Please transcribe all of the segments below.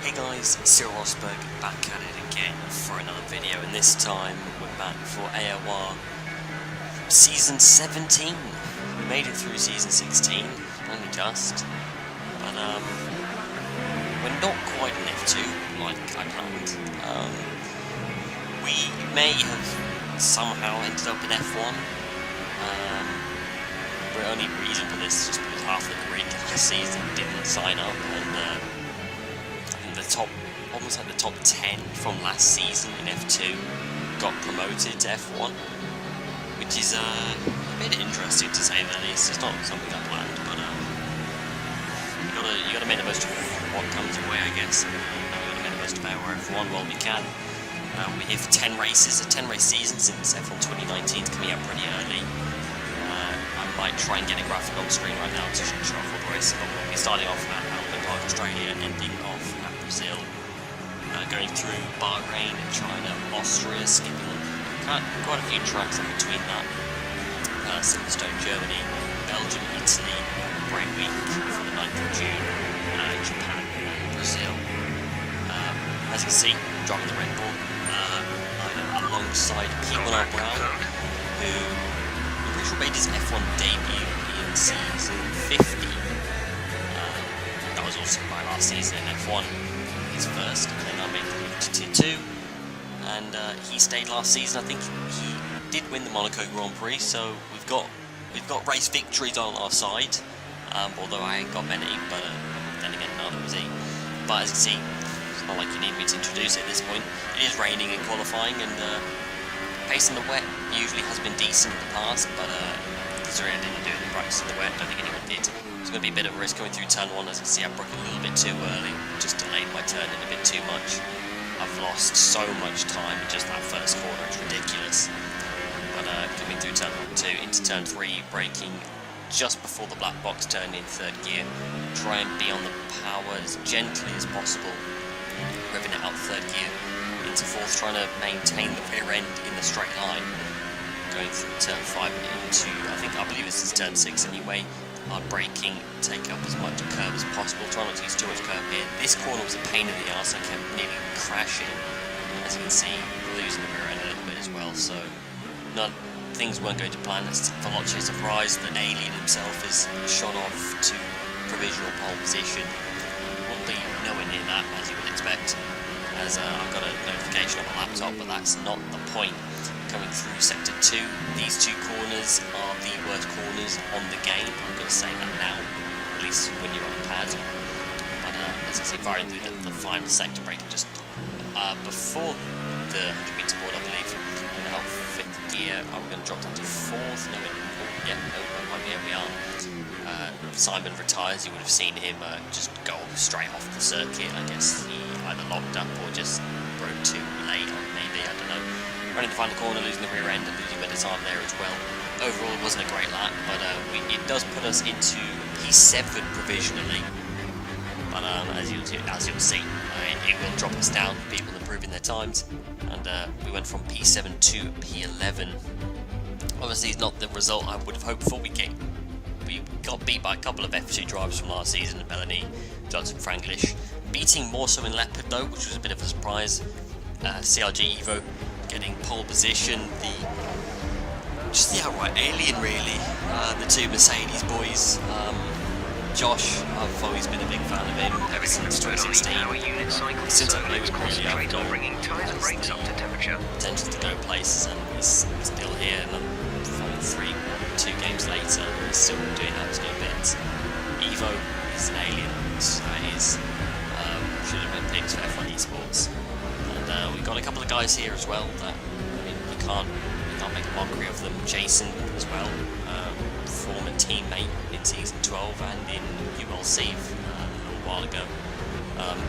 Hey guys, CRL Rosberg back at it again for another video, and this time we're back for AOR Season 17. We made it through Season 16, only just, but we're not quite in F2 like I planned. We may have somehow ended up in F1. The only reason for this is just because half the grid last season didn't sign up, and almost like the top 10 from last season in F2 got promoted to F1, which is a bit interesting to say the least. It's not something I planned, but you gotta make the most of what comes your way, I guess. We gotta make the most of our F1 while we can. We're here for 10 races, a 10-race season since F1 2019 is coming out pretty early. I might try and get a graphic on screen right now to show off all the races, but we'll be starting off at Albert Park, Australia, ending off at Brazil, going through Bahrain, China, Austria, skipping quite a few tracks in between that, Silverstone, Germany, Belgium, Italy, break week for the 9th of June, Japan, Brazil. As you can see, driving the Red Bull, I'm alongside P1R Brown, who made his F1 debut in season 50. That was also my last season in F1, his first, and then I made the move to Tier 2, and he stayed last season. I think he did win the Monaco Grand Prix, so we've got race victories on our side, although I ain't got many, but then again neither was he. But as you can see, it's not like you need me to introduce it at this point. It is raining in qualifying, and pace in the wet usually has been decent in the past, but considering I didn't do it in practice in the wet, I don't think anyone did. It's going to be a bit of a risk going through turn 1. As you can see, I broke a little bit too early, just delayed my turn in a bit too much. I've lost so much time in just that first corner, it's ridiculous. But coming through turn 2 into turn 3, braking just before the black box turn in 3rd gear, try and be on the power as gently as possible, revving it out 3rd gear into 4th, trying to maintain the rear end in the straight line, going through turn 5 into, I believe this is turn 6 anyway. Hard braking, take up as much curve as possible, try not to use too much curve here. This corner was a pain in the arse, I kept nearly crashing. As you can see, losing the rear end a little bit as well, so things weren't going to plan. It's Veloce surprised that Alien himself is shot off to provisional pole position. Won't be nowhere near that, as you would expect, as I've got a notification on my laptop, but that's not the point. Coming through Sector 2, these two corners are the worst corners on the game. I'm going to say that now, at least when you're on the pad. But as you see, firing through the final sector, braking just before the 100 meter board, I believe. And now 5th gear, I'm going to drop down to 4th. Here we are. Simon retires. You would have seen him just go straight off the circuit. I guess he either locked up or just broke too late, maybe, I don't know. Running the final corner, losing the rear end and losing a bit of time there as well. Overall, it wasn't a great lap, but it does put us into P7 provisionally. But as you'll see, it will drop us down, people improving their times, and we went from P7 to P11. Obviously, it's not the result I would have hoped for. We got beat by a couple of F2 drivers from last season, Melanie, Johnson, Franglish. Beating more so in Leopard though, which was a bit of a surprise. CRG Evo getting pole position, just the outright alien really. The two Mercedes boys. Josh, I've always been a big fan of him ever since 2016. Since I played with him really, I've known potential to go places, and he's still here. And 2 games later, he's still doing absolute bits. Evo is an alien, so he is. Should have been picked for F1 esports. And we've got a couple of guys here as well that, you can't make a mockery of them. Jason as well, former teammate in season 12 and in ULC a little while ago.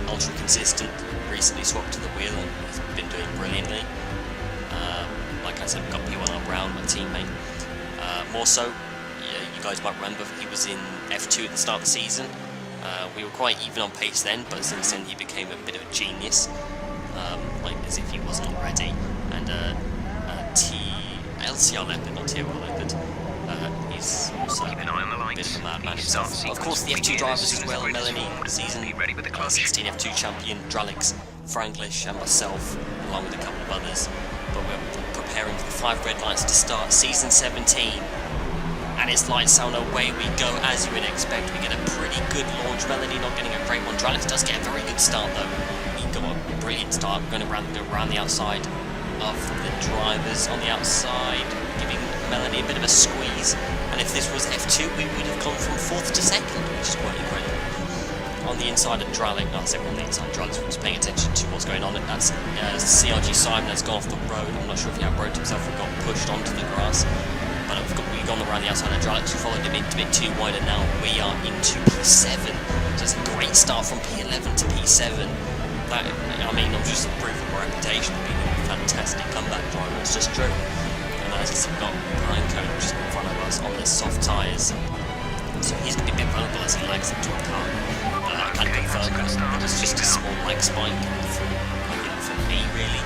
Ultra consistent, recently swapped to the wheel and has been doing brilliantly. Like I said, we've got P1R Brown, my teammate. More so, you guys might remember he was in F2 at the start of the season. We were quite even on pace then, but since then he became a bit of a genius, like as if he wasn't already. And LCR Leopard, not TRL Leopard, he's He's also a bit of a madman himself. Of course, the F2 drivers as well, Melanie, season 16 F2 champion, Dralix, Franglish, and myself, along with a couple of others. But we're preparing for the 5 red lights to start season 17. And it's lights out, away we go, as you would expect. We get a pretty good launch. Melanie not getting a great one. Dralix does get a very good start though. He got a brilliant start, going around the outside of the drivers on the outside, giving Melanie a bit of a squeeze. And if this was F2, we would have gone from 4th to 2nd, which is quite incredible. On the inside of Dralix, no, I said on the inside, Dralix was paying attention to what's going on. That's CRG Simon has gone off the road. I'm not sure if he outrode himself or got pushed onto the grass. But we've gone around the outside of Dralix, who followed him a bit too wide, and now we are into P7. So it's a great start from P11 to P7. That, I mean, I'm just improving my reputation of being a fantastic comeback driver. It's just true. And as you see, we've got Pinecone just in front of us on the soft tyres. So he's going to be a bit vulnerable as he lags into a car. I can confirm that it's just a small lag spike for me, really.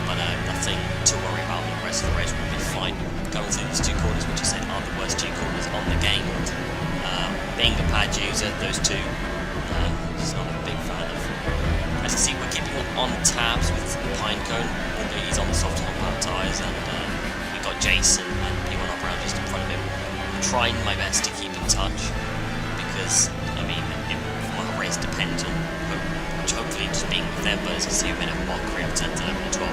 But nothing to worry about. The rest of the race will be fine. Going through these 2 corners, which I said are the worst 2 corners on the game. Being a pad user, those 2, just not a big fan of. As you see, we're keeping on tabs with Pinecone, although he's on the soft compound tyres, and we've got Jason and P1 around just in front of him. I'm trying my best to keep in touch, because, I mean, my race depends on hopefully just being with them, but as you see, we're in a mockery of 10th, 11, and 12.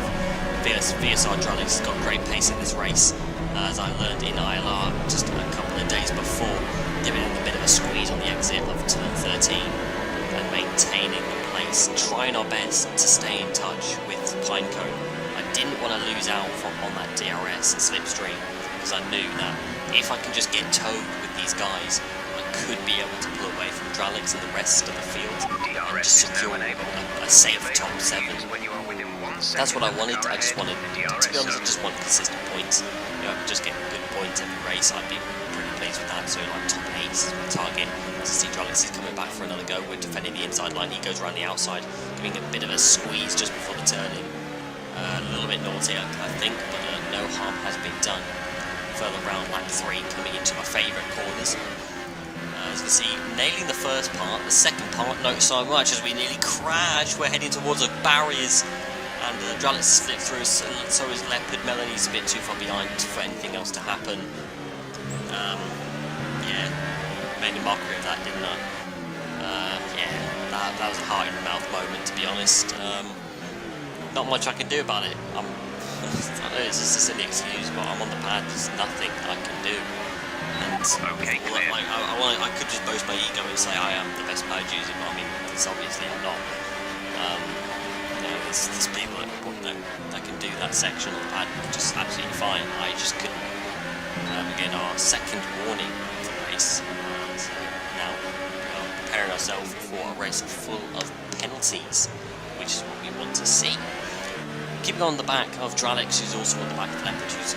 VSR Dralix has got great pace in this race, as I learned in ILR just a couple of days before, giving him a bit of a squeeze on the exit of turn 13 and maintaining the place, trying our best to stay in touch with Pinecone. I didn't want to lose out on that DRS and slipstream, because I knew that if I can just get towed with these guys, I could be able to pull away from Dralix and the rest of the field and just secure a safe top 7. That's what I wanted. I just wanted, to be honest, I just wanted consistent points. You know, I could just get good points every race. I'd be pretty pleased with that. So like top 8 is my target. As you see, Dralix is coming back for another go. We're defending the inside line. He goes around the outside, giving a bit of a squeeze just before the turning. A little bit naughty, I think, but no harm has been done. Further round lap 3, coming into my favourite corners. As you can see, nailing the first part. The second part, not so much, as we nearly crashed. We're heading towards the barriers. And Dralix slipped through, so is Leopard. Melanie's a bit too far behind for anything else to happen. Yeah, made a mockery of that, didn't I? Yeah, that was a heart in the mouth moment, to be honest. Not much I can do about it. I know it's just a silly excuse, but I'm on the pad. There's nothing I can do. And I could just boast my ego and say I am the best pad user, but I mean, it's obviously I'm not. There's people that can do that section of the pad just absolutely fine. I just couldn't. Again, our second warning for the race. So now we are preparing ourselves for a race full of penalties, which is what we want to see. Keeping on the back of Dralix, who's also on the back of Leopard, who's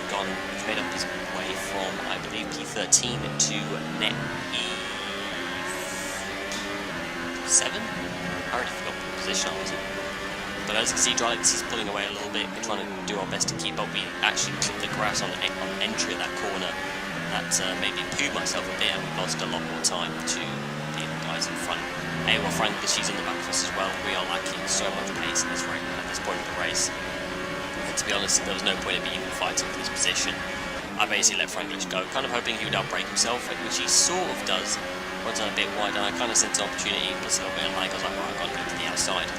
made up his way from, I believe, P13 to net E7. I already forgot what position I was in. But as you can see, Dralix is pulling away a little bit. We're trying to do our best to keep up. We actually clipped the grass on entry of that corner. That made me poo myself a bit, and we lost a lot more time to the guys in front. Well, Franglish, she's in the back of us as well. We are lacking so much pace in this race at this point of the race. And to be honest, there was no point in me even fighting for this position. I basically let Franglish go, kind of hoping he would outbrake himself, which he sort of does. Runs on a bit wide, and I kind of sensed an opportunity, plus a little bit of lag. I was like, right, I've got to go to the outside.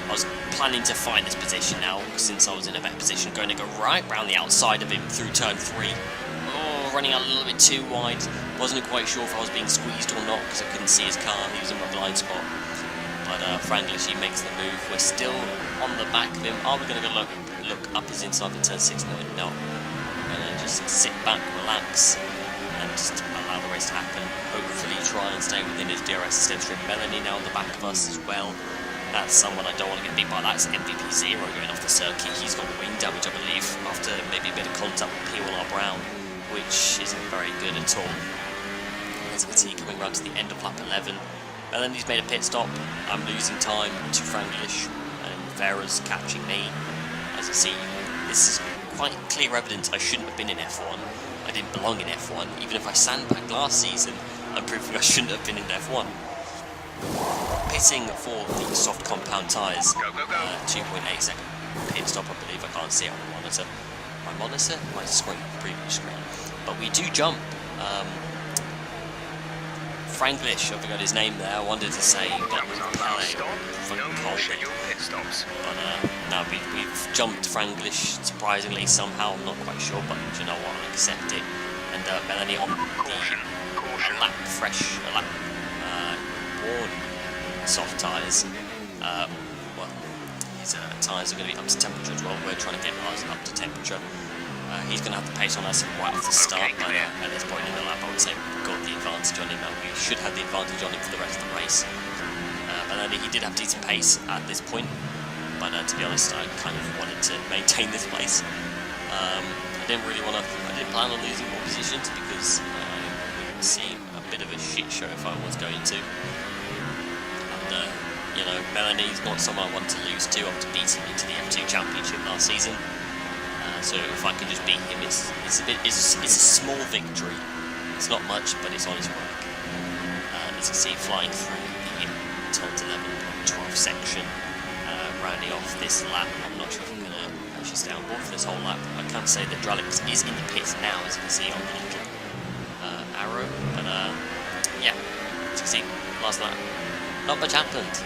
I was planning to find this position now, since I was in a better position, going to go right round the outside of him through turn 3. Oh, running out a little bit too wide. Wasn't quite sure if I was being squeezed or not, because I couldn't see his car. He was in my blind spot. But Franglish, he makes the move. We're still on the back of him. Are we going to go look up his inside in turn 6? No. We're going to just sit back, relax, and just allow the race to happen. Hopefully try and stay within his DRS slipstream. Melanie now on the back of us as well. That's someone I don't want to get beat by. That's MVP 0 going off the circuit. He's got wing damage, I believe, after maybe a bit of contact with P1R Brown, which isn't very good at all. As you can see, coming round to the end of lap 11. Melanie's made a pit stop. I'm losing time to Franglish, and Vera's catching me. As you see, this is quite clear evidence I shouldn't have been in F1. I didn't belong in F1. Even if I sandbagged last season, I'm proving I shouldn't have been in F1. Pitting for the soft compound tyres, 2.8 second pit stop, I believe. I can't see it on the monitor. My screen, previous screen. But we do jump. Franglish, I forgot his name there. I wanted to say that was Pele from Colby. But no, we've jumped Franglish surprisingly somehow. I'm not quite sure, but you know what? I accept it. And Melanie on a lap worn soft tyres. Well, his tyres are going to be up to temperature as well. We're trying to get ours up to temperature. He's going to have the pace on us right off the start, but at this point in the lap I would say we've got the advantage on him, and we should have the advantage on him for the rest of the race. But then he did have decent pace at this point, but to be honest I kind of wanted to maintain this place. I didn't plan on losing more positions because it would seem a bit of a shit show if I was going to. And you know, Melanie's not someone I want to lose to after beating me to the F2 Championship last season. So if I can just beat him, it's a small victory. It's not much, but it's honest work. As you see, flying through the turn 11.12 section, rounding off this lap. I'm not sure if I'm going to actually stay on board for this whole lap. I can say that Dralix is in the pits now, as you can see on the little arrow. But yeah, as you can see, last lap, not much happened.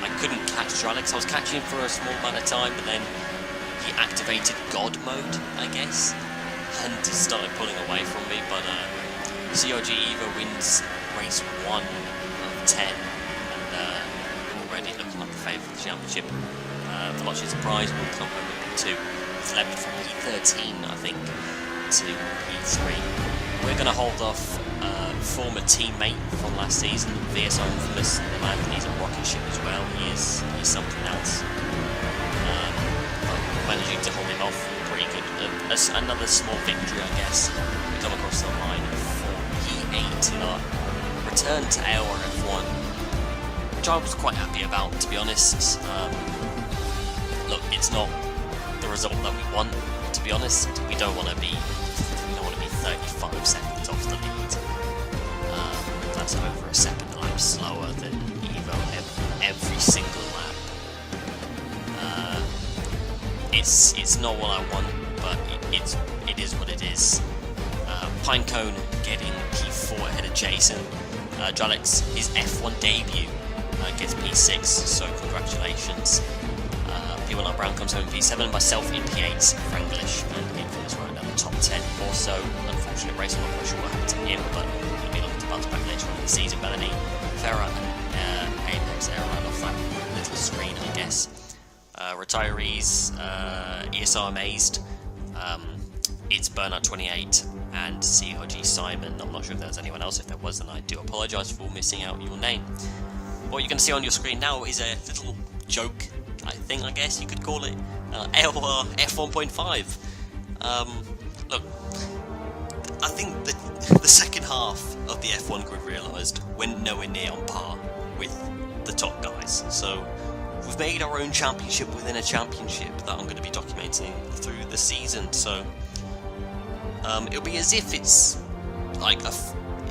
I couldn't catch Dralix. I was catching him for a small amount of time, but then he activated God mode, I guess, and he started pulling away from me. But CRG Evo wins race 1 of 10, and already looking like the favourite for the championship. Veloci Surprise will come home with P2. He's leapt from P13, I think, to P3. We're going to hold off former teammate from last season, VSR Infamous, the man. He's a rocket ship as well. He's something else. Managing to hold him off pretty good. Another small victory, I guess. We come across the line for P8 in our return to AOR F1, which I was quite happy about, to be honest. Look, it's not the result that we want, to be honest. We don't want to be 35 seconds off the lead. That's over a second a lap slower than Evo every single lap. It's not what I want, but it is what it is. Pinecone getting P4 ahead of Jason. Dralix, his F1 debut, gets P6, so congratulations. P1 Brown comes home in P7, myself in P8, Franglish and Infamous right down the top 10. Also, unfortunate race, I'm not quite sure what happened to him, but he'll be looking to bounce back later on in the season. Melanie, Farah and Apex there right off that little screen, I guess. Retirees, ESR Amazed, it's Burnout28 and CRG Simon. I'm not sure if there's anyone else. If there was, then I do apologise for missing out your name. What you're going to see on your screen now is a little joke, I guess you could call it. AOR F1.5. Look, I think the second half of the F1 grid realised we're nowhere near on par with the top guys. So we've made our own championship within a championship that I'm going to be documenting through the season. So it'll be as if it's like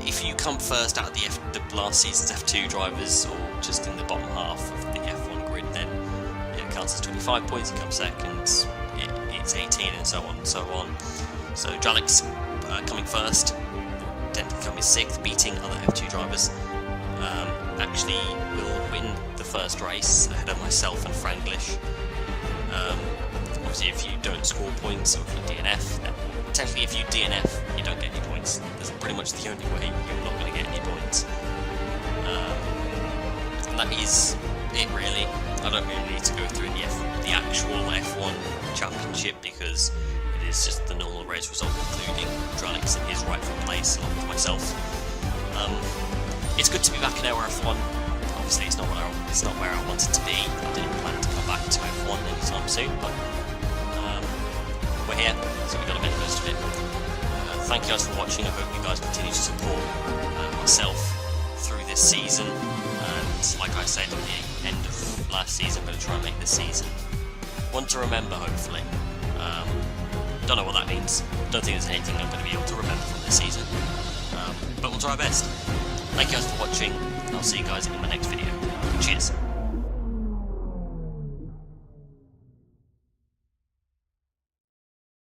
if you come first out of the last season's F2 drivers, or just in the bottom half of the F1 grid, then it counts as 25 points. You come second, it's 18, and so on and so on. So Dralix coming first, technically coming sixth, beating other F2 drivers. Actually will win the first race ahead of myself and Franglish. Obviously, if you don't score points, or if you DNF, then technically if you DNF, you don't get any points. That's pretty much the only way you're not going to get any points. And that is it, really. I don't really need to go through the actual F1 championship, because it is just the normal race result, including Dralix in his rightful place along with myself. It's good to be back in our F1. Obviously, it's not where I wanted to be. I didn't plan to come back to F1 anytime soon, but we're here, so we've got to make the most of it. Thank you guys for watching. I hope you guys continue to support myself through this season. And like I said at the end of last season, I'm going to try and make this season one to remember, hopefully. Don't know what that means. Don't think there's anything I'm going to be able to remember from this season. But we'll try our best. Thank you guys for watching. I'll see you guys in my next video. Cheers.